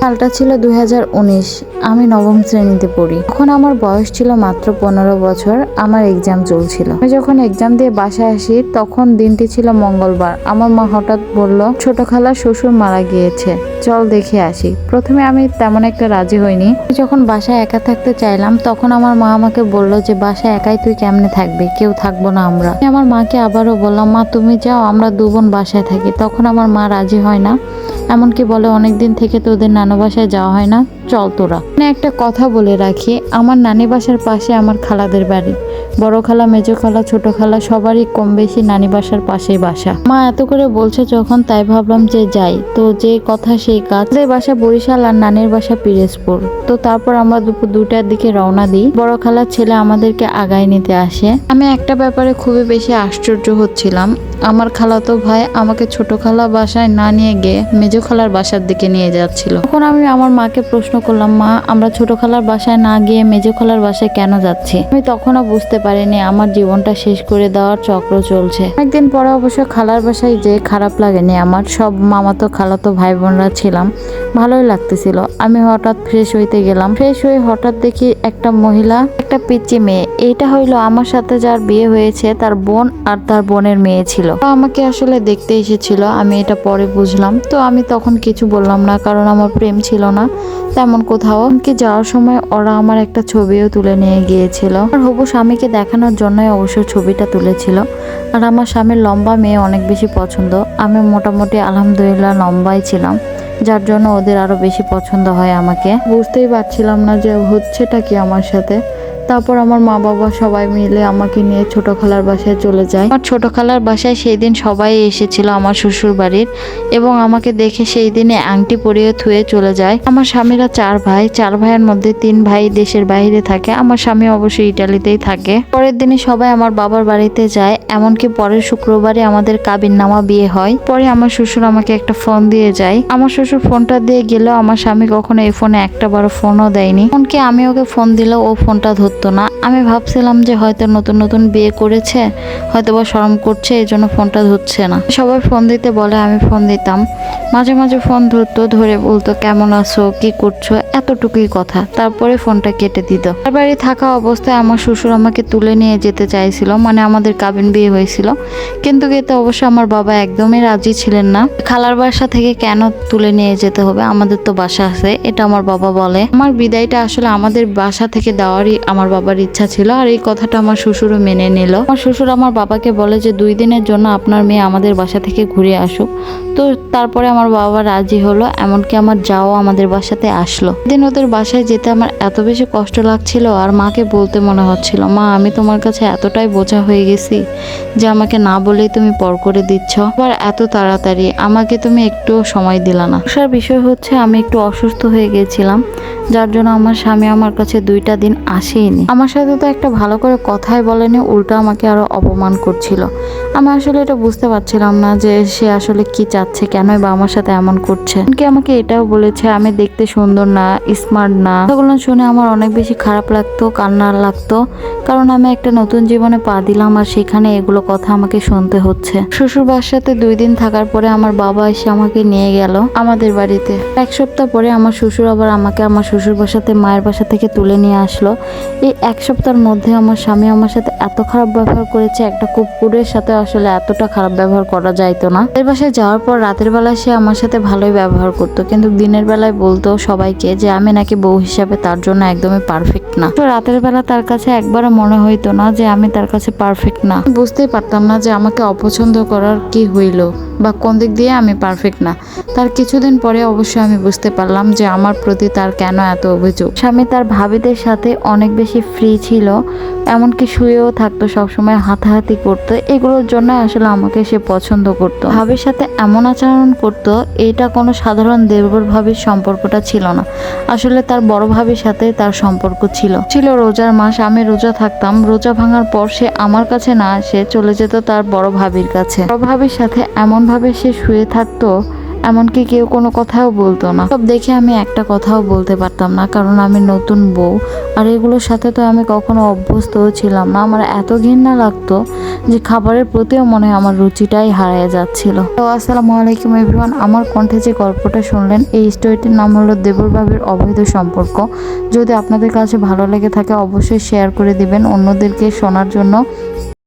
সালটা ছিল 2019। আমি নবম শ্রেণীতে পড়ি। তখন আমার বয়স ছিল মাত্র 15 বছর। আমার এক্সাম চলছিল। আমি যখন এক্সাম দিয়ে বাসায় আসি তখন দিনটি ছিল মঙ্গলবার। আমার মা হঠাৎ বলল, ছোট খালার শ্বশুর মারা গিয়েছে, চল দেখে আসি। প্রথমে আমি তেমন একটা রাজি হইনি। যখন বাসায় একা থাকতে চাইলাম তখন আমার মা আমাকে বলল যে বাসায় একাই তুই কেমনে থাকবি, কেউ থাকবো না আমরা। আমি আমার মাকে আবারও বললাম, মা তুমি যাও, আমরা দু বোন বাসায় থাকি। তখন আমার মা রাজি হয় না, এমনকি বলে অনেকদিন থেকে তোদের নানু বাসায় যাওয়া হয় না, চল তোরা। একটা কথা বলে রাখি, আমার নানি বাসার পাশে আমার খালাদের বাড়ি। বড় খালা, মেজো খালা, ছোট খালা সবারই কম বেশি নানি বাসার পাশেই বাসা। মা এত করে বলছে যখন, তাই ভাবলাম যে যাই। তো যে কথা সেই কাজ। আমাদের বাসা বরিশাল আর নানির বাসা পিরোজপুর। তো তারপর আমরা দুপুর 2টার দিকে রওনা দিই। বড় খালার ছেলে আমাদেরকে আগায় নিতে আসে। আমি একটা ব্যাপারে খুবই বেশি আশ্চর্য হচ্ছিলাম, আমার খালাতো ভাই আমাকে ছোট খালা বাসায় না নিয়ে গিয়ে মেজো খালার বাসার দিকে নিয়ে যাচ্ছিল। তখন আমি আমার মাকে প্রশ্ন করলাম, মা আমরা ছোট খালার বাসায় না গিয়ে মেজো খালার বাসায় কেন যাচ্ছি? আমি তখনও বুঝতে পারিনি আমার জীবনটা শেষ করে দেওয়ার চক্র চলছে। একদিন পরে অবশ্য খালার বাসায় যে খারাপ লাগেনি আমার। সব মামাতো খালাতো ভাই বোনরা ছিলাম, ভালোই লাগতেছিল। আমি হঠাৎ ফ্রেশ হইতে গেলাম। ফ্রেশ হয়ে হঠাৎ দেখি একটা মহিলা, একটা পিচ্চি মেয়ে। এইটা হইলো আমার সাথে যার বিয়ে হয়েছে তার বোন আর তার বোনের মেয়ে ছিল। আমাকে আসলে দেখতে এসেছিল, আমি এটা পরে বুঝলাম। তো আমি তখন কিছু বললাম না, কারণ আমার প্রেম ছিল না তেমন কোথাও। কি যাওয়ার সময় ওরা আমার একটা ছবিও তুলে নিয়ে গিয়েছিল। আর হবু স্বামীকে দেখানোর জন্যই অবশ্য ছবিটা তুলেছিল। আর আমার স্বামীর লম্বা মেয়ে অনেক বেশি পছন্দ। আমি মোটামুটি আলহামদুলিল্লাহ লম্বাই ছিলাম, যার জন্য ওদের আরো বেশি পছন্দ হয় আমাকে। বুঝতেই পারছিলাম না যে হচ্ছেটা কি আমার সাথে। তারপর আমার মা বাবা সবাই মিলে আমাকে নিয়ে ছোট খালার বাসায় চলে যায়। আমার ছোট খালার বাসায় সেই দিন সবাই এসেছিল আমার শ্বশুর বাড়ির, এবং আমাকে দেখে সেই দিনে আংটি পরিয়ে থুয়ে চলে যায়। আমার স্বামীরা 4 ভাই, 4 ভাইয়ের মধ্যে 3 ভাই দেশের বাইরে থাকে। আমার স্বামী অবশ্যই ইটালিতেই থাকে। পরের দিনে সবাই আমার বাবার বাড়িতে যায়, এমনকি পরের শুক্রবারে আমাদের কাবিননামা বিয়ে হয়। পরে আমার শ্বশুর আমাকে একটা ফোন দিয়ে যায়। আমার শ্বশুর ফোনটা দিয়ে গেলেও আমার স্বামী কখনো এই ফোনে একটা বড় ফোনও দেয়নি। এমনকি আমি ওকে ফোন দিলেও ও ফোনটা ধরতো না। আমি ভাবছিলাম যে হয়তো নতুন নতুন বিয়ে করেছে, হয়তো বা শরম করছে, এই জন্য ফোনটা ধরছে না। সবাই ফোন দিতে বলে, আমি ফোন দিতাম। মাঝে মাঝে ফোন ধরতো, ধরে বলতো কেমন আছো, কি করছো, এতটুকুই কথা। তারপরে ফোনটা কেটে দিত। তার বাড়ি থাকা অবস্থায় আমার শ্বশুর আমাকে তুলে নিয়ে যেতে চাইছিল, মানে আমাদের কাবিন বিয়ে হয়েছিল। কিন্তু এতে অবশ্য আমার বাবা একদমই রাজি ছিলেন না। খালার বাসা থেকে কেন তুলে নিয়ে যেতে হবে, আমাদের তো বাসা আছে, এটা আমার বাবা বলে। আমার বিদায়টা আসলে আমাদের বাসা থেকে দেওয়ারই আমার বাবার ইচ্ছা ছিল, আর এই কথাটা আমার শ্বশুরও মেনে নিল। আমার শ্বশুর আমার বাবাকে বলে যে 2 দিনের জন্য আপনার মেয়ে আমাদের বাসা থেকে ঘুরে আসুক। তো তারপরে আমার বাবা রাজি হলো, এমনকি আমার যাও আমাদের বাসাতে আসলো। দিন ওদের বাসায় যেতে আমার এত বেশি কষ্ট লাগছিল, আর মাকে বলতে মনে হচ্ছিল, মা আমি তোমার কাছে এতটাই বোঝা হয়ে গেছি যে আমাকে না বলেই তুমি পর করে দিচ্ছ, আবার এত তাড়াতাড়ি, আমাকে তুমি একটু সময় দিলা না। আসার বিষয় হচ্ছে আমি একটু অসুস্থ হয়ে গেছিলাম, যার জন্য আমার স্বামী আমার কাছে 2টা দিন আসেইনি। আমার সাথে তো একটা ভালো করে কথাই বলেনি, উল্টো আমাকে আরো অপমান করছিল। আমি আসলে এটা বুঝতে পারছিলাম না যে সে আসলে কি চাচ্ছে, কেনই বা আমার সাথে এমন করছে। এমনকি আমাকে এটাও বলেছে আমি দেখতে সুন্দর না, স্মার্ট না। এগুলো শুনে আমার অনেক বেশি খারাপ লাগতো, কান্না লাগতো, কারণ আমি একটা নতুন জীবনে পা দিলাম আর সেখানে এগুলো কথা আমাকে শুনতে হচ্ছে। শ্বশুর বাসাতে 2 দিন থাকার পরে আমার বাবা এসে আমাকে নিয়ে গেল আমাদের বাড়িতে। 1 সপ্তাহ পরে আমার শ্বশুর আবার আমাকে আমার শ্বশুর বাসাতে মায়ের বাসা থেকে তুলে নিয়ে আসলো। এই 1 সপ্তাহের মধ্যে আমার স্বামী আমার সাথে এত খারাপ ব্যবহার করেছে, একটা কুকুরের সাথে আসলে এতটা খারাপ ব্যবহার করা যাইতো না। এর বাসায় যাওয়ার পর রাতের বেলায় সে আমার সাথে ভালোই ব্যবহার করতো, কিন্তু দিনের বেলায় বলতো সবাইকে যে আমি নাকি বউ হিসাবে তার জন্য একদমই পারফেক্ট না। তো রাতের বেলা তার কাছে একবারও মনে হইতো না যে আমি তার কাছে পারফেক্ট না। বুঝতেই পারতাম না যে আমাকে অপছন্দ করার কি হইলো বা কোন দিক দিয়ে আমি পারফেক্ট না। তার কিছুদিন পরে অবশ্যই আমি বুঝতে পারলাম যে আমার প্রতি তার কেন এত অভিযোগ। স্বামী তার ভাবিদের সাথে অনেক বেশি ফ্রি ছিল, এমনকি শুয়েও থাকতো, সবসময় হাতাহাতি করতো। এগুলোর জন্য আসলে আমাকে সে পছন্দ করতো। ভাবির সাথে এমন আচরণ করতো, এটা কোনো সাধারণ দেবর ভাবির সম্পর্কটা ছিল না, আসলে তার বড় ভাবির সাথে তার সম্পর্ক ছিল রোজার মাস, আমি রোজা থাকতাম। রোজা ভাঙার পর সে আমার কাছে না এসে চলে যেত তার বড় ভাবির কাছে। বড় ভাবির সাথে এমন ভাবে সে শুয়ে থাকতো, এমনকি কেউ কোনো কথাও বলতো না। সব দেখে আমি একটা কথাও বলতে পারতাম না, কারণ আমি নতুন বউ আর এগুলোর সাথে তো আমি কখনো অভ্যস্তও ছিলাম না। আমার এত ঘৃণা লাগতো যে খাবারের প্রতিও মনে হয় আমার রুচিটাই হারিয়ে যাচ্ছিল। তো আসসালামু আলাইকুম এভরিওয়ান, আমার কণ্ঠে যে গল্পটা শুনলেন এই স্টোরিটির নাম হলো দেবর ভাবির অবৈধ সম্পর্ক। যদি আপনাদের কাছে ভালো লেগে থাকে অবশ্যই শেয়ার করে দিবেন অন্যদেরকে শোনার জন্য।